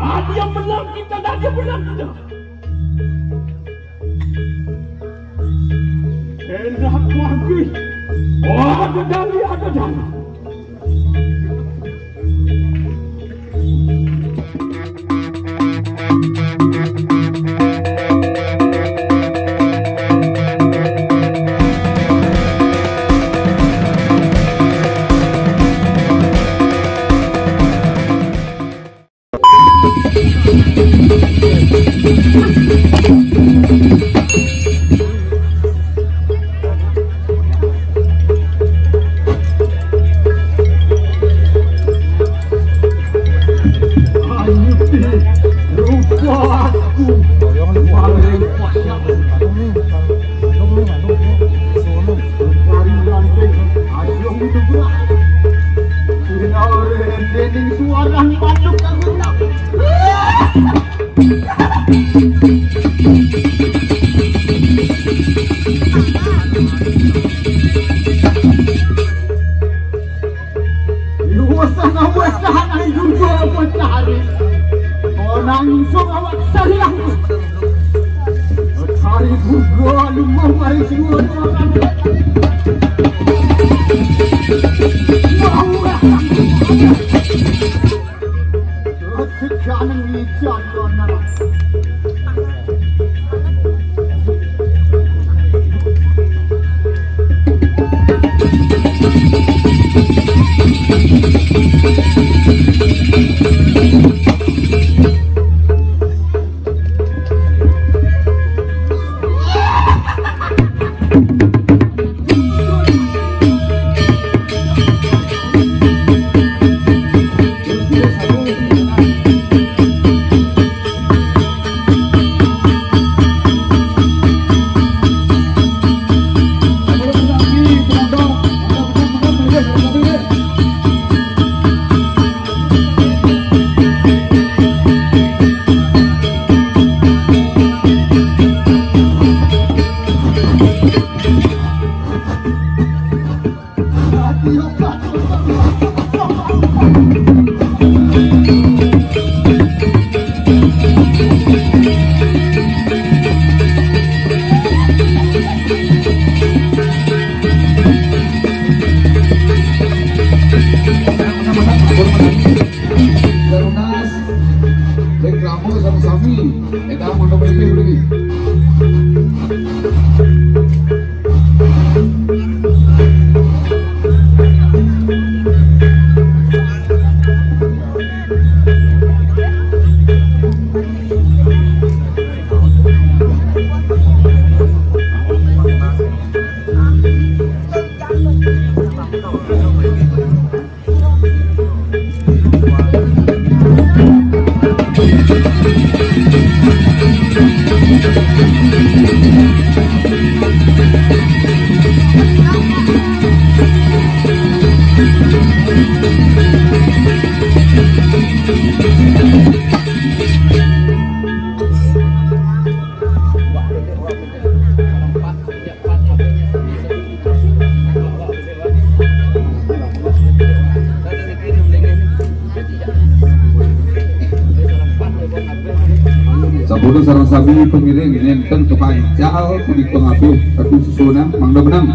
Dia menang kita dan dia menang kita. Enak lagi. Oh, ada dari ada jalan. Sabodo sareng sabi pengiring nenten kepancal di pengapi tapi susunan mangda menang.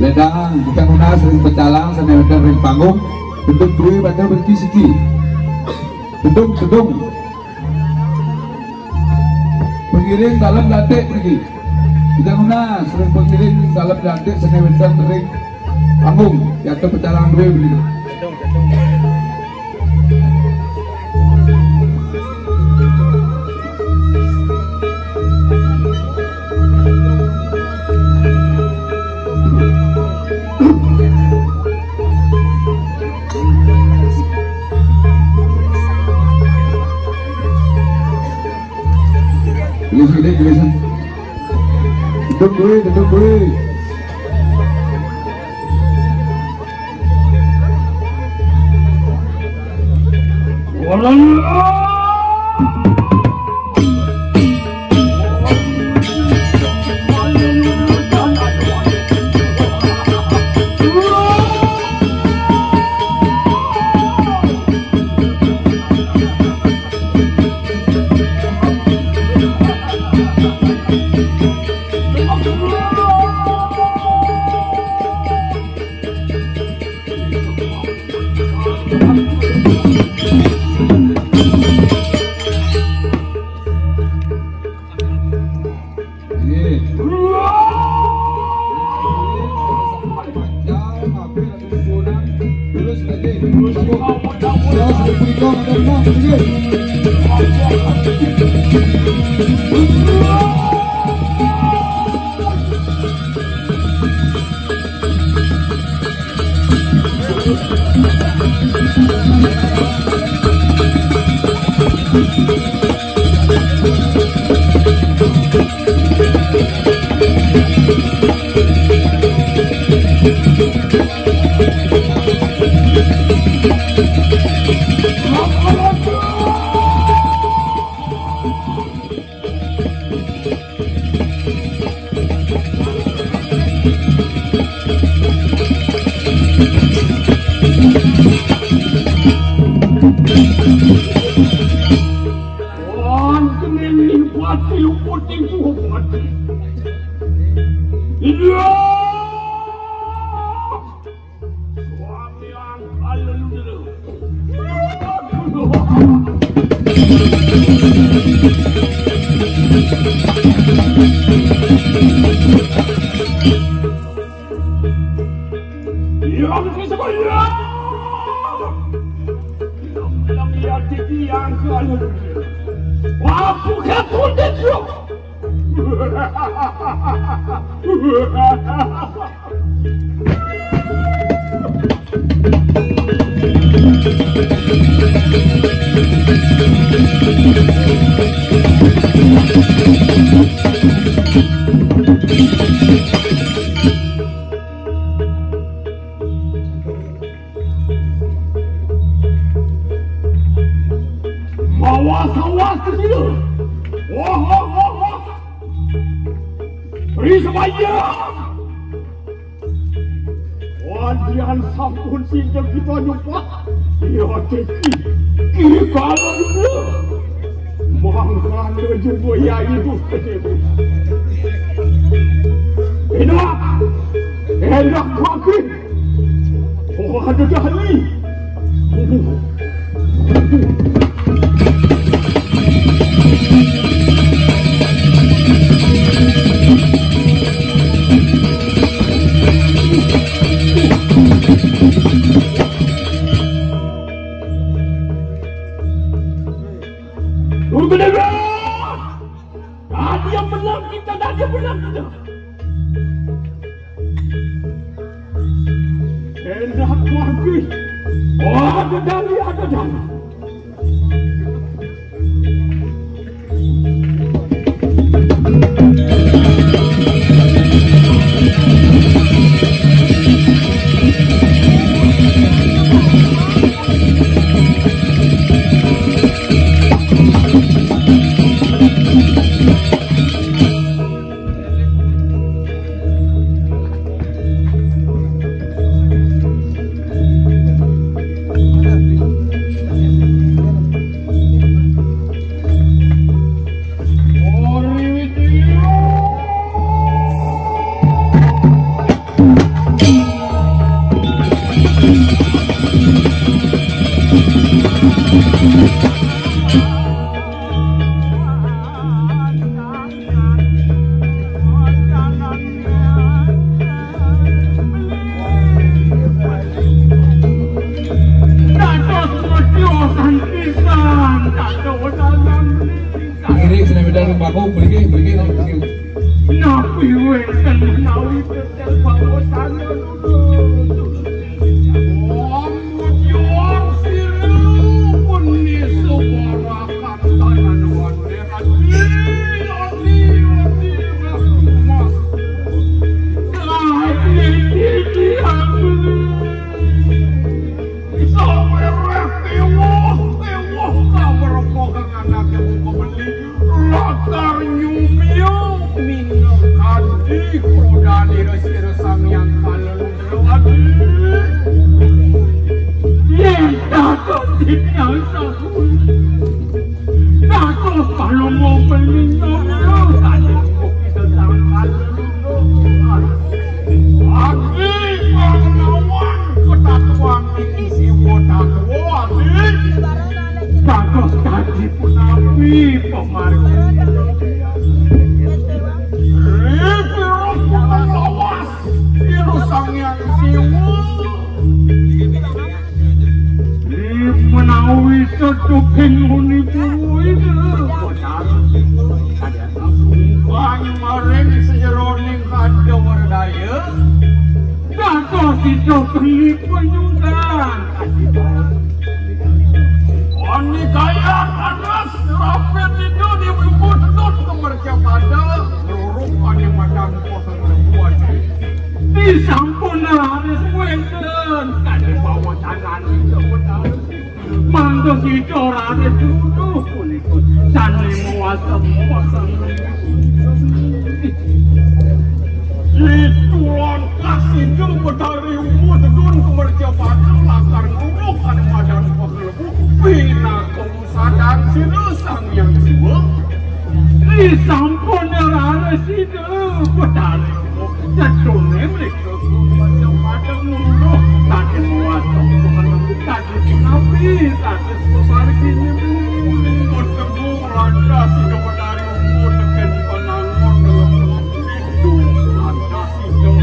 Ledang kita guna sering pecalang sanewedan ring panggung bentuk duwe pada berki siji gedung pengiring dalam lantik pergi kita guna sering pengiring dalam lantik sanewedan ring panggung jatuh pecalang duwe beli tulisan duduk gue Agung pergi pergi. Napi wenten menawi betel bawasan kalau mau beli nyomel tadi bisa tangkal Adi pengawan ketatuan isi wota tua bagus tadi pun api pemargin Ripirok bukan lawas Irusang yang siwa menawi setukin unibu itu bukan maring sejeroning kada wardaya dato tidak beli penyundang oni kaya panas rapet itu dibuntut kemerca pada luruk ani madang kosan rebuan disampun haris wenten kada bawa tangan itu benar mangga kita rada dulu pun ikut sani muasam ituan kasih jumpa dari umur dun kemerjapaan lakar nguruk ada madan pekelebu bina kemusadan sinusang yang jiwa disampun rada situ pedari jatuhnya mereka kemerjapaan nguruk tadi muasam tadi nabi tadi pemargin ini bertemu landas hidup dari umur dengan penangon dalam itu landas hidup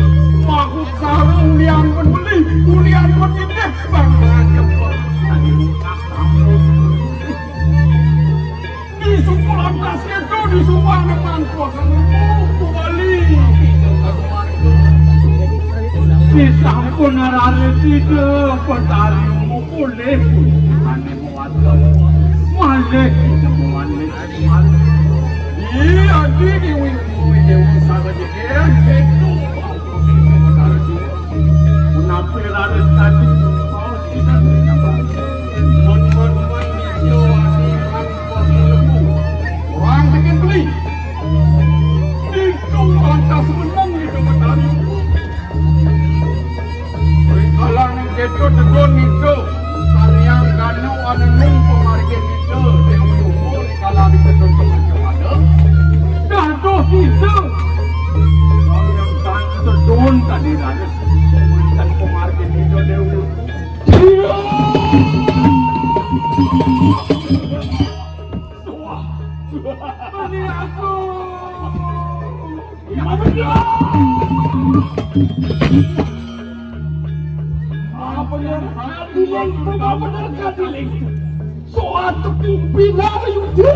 makhluk sarung liang membeli kuliah berpindah bangga jempol tadi di suku landas itu di semua depan kuasa kembali disampun rada tidak petari boleh ane muatkan malih iya di dewi sahaja dia itu kenapa rada tadi mau tidak men itu lembu orang bikin beli itu lantas menang itu petani kalau itu tegon itu yang kanu ada nung pemargin itu yang umur kalau ditentu macam ada gaduh itu kalau yang kan terdon tadi ada pemilikan pemargin itu dewi wah ini aku ya benar benar kadiling suatu pimpinan itu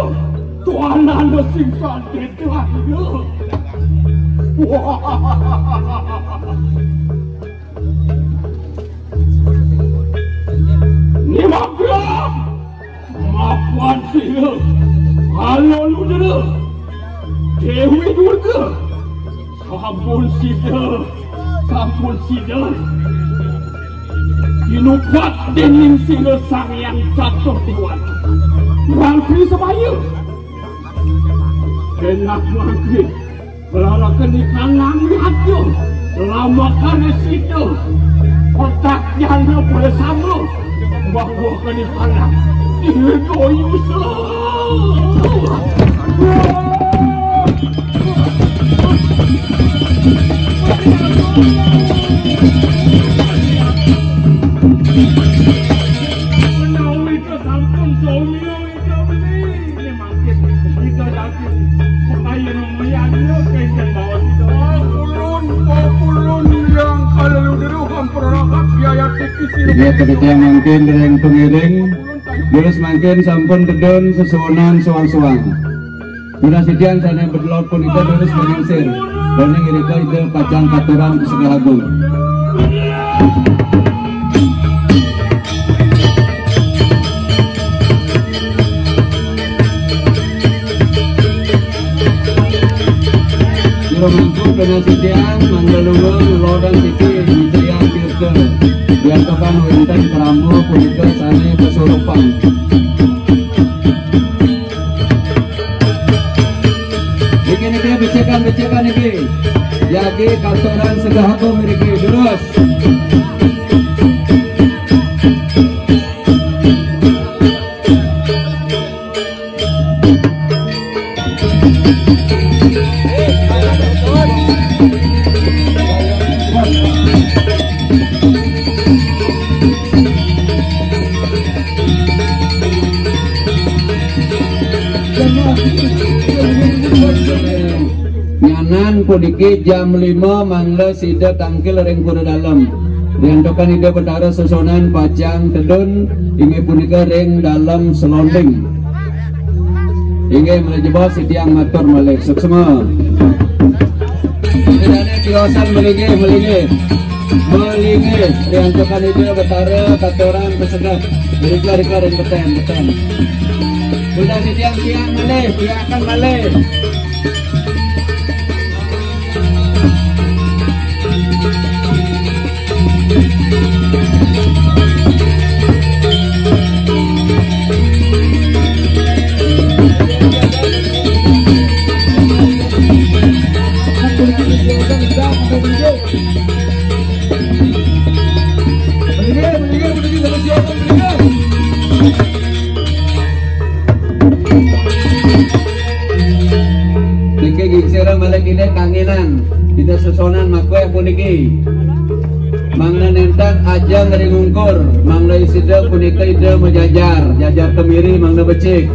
tuan anda simpan itu ayo ni maaf maafkan saya kalau lu dulu Dewi Durga sampun sida dinubuat dening singa sang yang jatuh tuan rangkri sebaya enak rangkri belalakan ikan nami aja lama karena situ otak yang boleh sama bahwa kan ikan ini doyusa menawi kesampun somio itu beli ini makin kita yakin makanya namanya kencang bawa kita pulun yang kalau dulu hampir biaya tipis dia ketika mungkin dereng pengiring terus mungkin sampun dedon sesuanan suang-suang Sudah sedian sana berlaut pun itu terus mengingsir. Dan yang mereka itu pacang katuran Segahagung. Romangku kena sedian Mandalungung Lodang Siki Wijaya Tirta Biartokan Wentan Keramo Punika Sane Kesurupang. Bikin ini becekan ini Yagi Katoran Segahagung mereka terus. Nyanan pudiki jam 5 mangla sida tangkil ring kuda dalam. Diantokan ide betara susunan pacang tedun inge punika ring dalam selonding. Inge melejebas sitiang matur malik semua. Dane kiosan melingi. Diantokan ide betara katoran pesegah. Mereka ring beten. Sudah sitiang malih, akan malih. Gingsira malek ini kangenan kita susunan makwe puniki mangna nentan ajang ring ungkur mangna isida punika ide menjajar kemiri mangna becik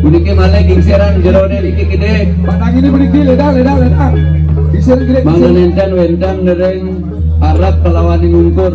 puniki malek gingsiran jerone iki gede patang ini puniki ledang gingsir gede mangna nentan wentan nering arab kelawan ring ungkur.